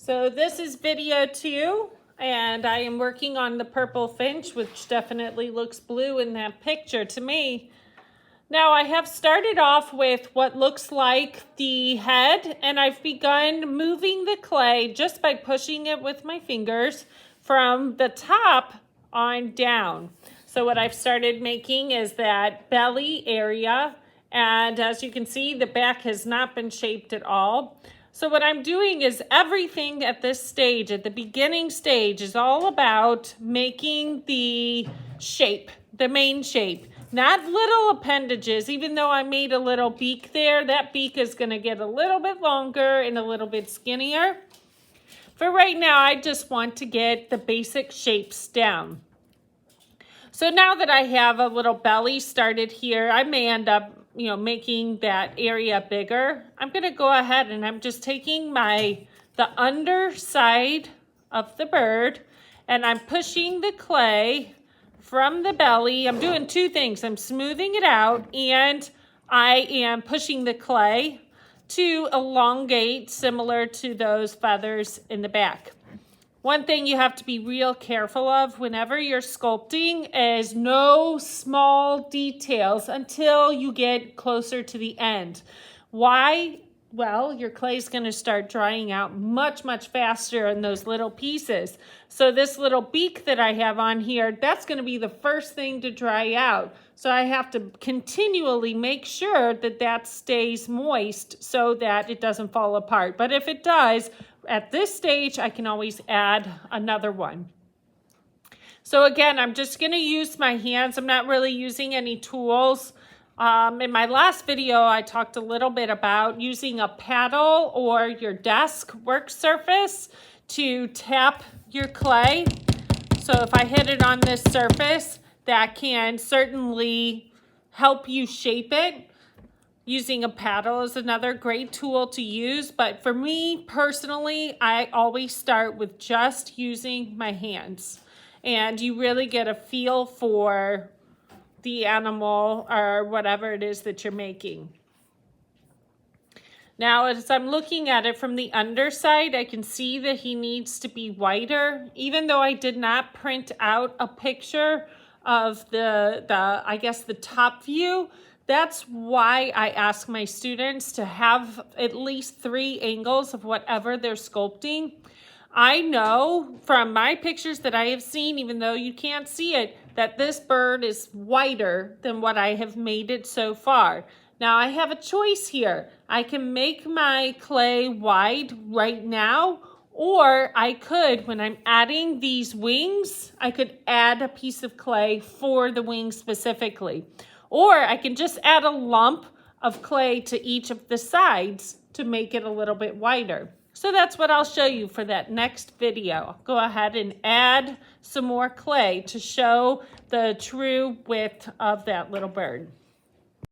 So this is video 2, and I am working on the purple finch, which definitely looks blue in that picture to me. Now I have started off with what looks like the head, and I've begun moving the clay just by pushing it with my fingers from the top on down. So what I've started making is that belly area, and as you can see, the back has not been shaped at all. So what I'm doing is everything at this stage, at the beginning stage, is all about making the shape, the main shape. Not little appendages, even though I made a little beak there. That beak is going to get a little bit longer and a little bit skinnier. For right now, I just want to get the basic shapes down. So now that I have a little belly started here, I may end up making that area bigger. I'm going to go ahead and I'm just taking the underside of the bird and I'm pushing the clay from the belly. I'm doing two things. I'm smoothing it out and I am pushing the clay to elongate similar to those feathers in the back. One thing you have to be real careful of whenever you're sculpting is no small details until you get closer to the end. Why? Well, your clay is going to start drying out much, much faster in those little pieces. So this little beak that I have on here, that's going to be the first thing to dry out. So I have to continually make sure that that stays moist so that it doesn't fall apart. But if it does, at this stage, I can always add another one. So again, I'm just going to use my hands. I'm not really using any tools. In my last video, I talked a little bit about using a paddle or your desk work surface to tap your clay. So if I hit it on this surface, that can certainly help you shape it. Using a paddle is another great tool to use, but for me personally, I always start with just using my hands. And you really get a feel for the animal or whatever it is that you're making. Now, as I'm looking at it from the underside, I can see that he needs to be whiter. Even though I did not print out a picture of the top view, that's why I ask my students to have at least 3 angles of whatever they're sculpting. I know from my pictures that I have seen, even though you can't see it, that this bird is whiter than what I have made it so far. Now I have a choice here. I can make my clay wide right now, or I could, when I'm adding these wings, I could add a piece of clay for the wings specifically. Or I can just add a lump of clay to each of the sides to make it a little bit wider. So that's what I'll show you for that next video. I'll go ahead and add some more clay to show the true width of that little bird.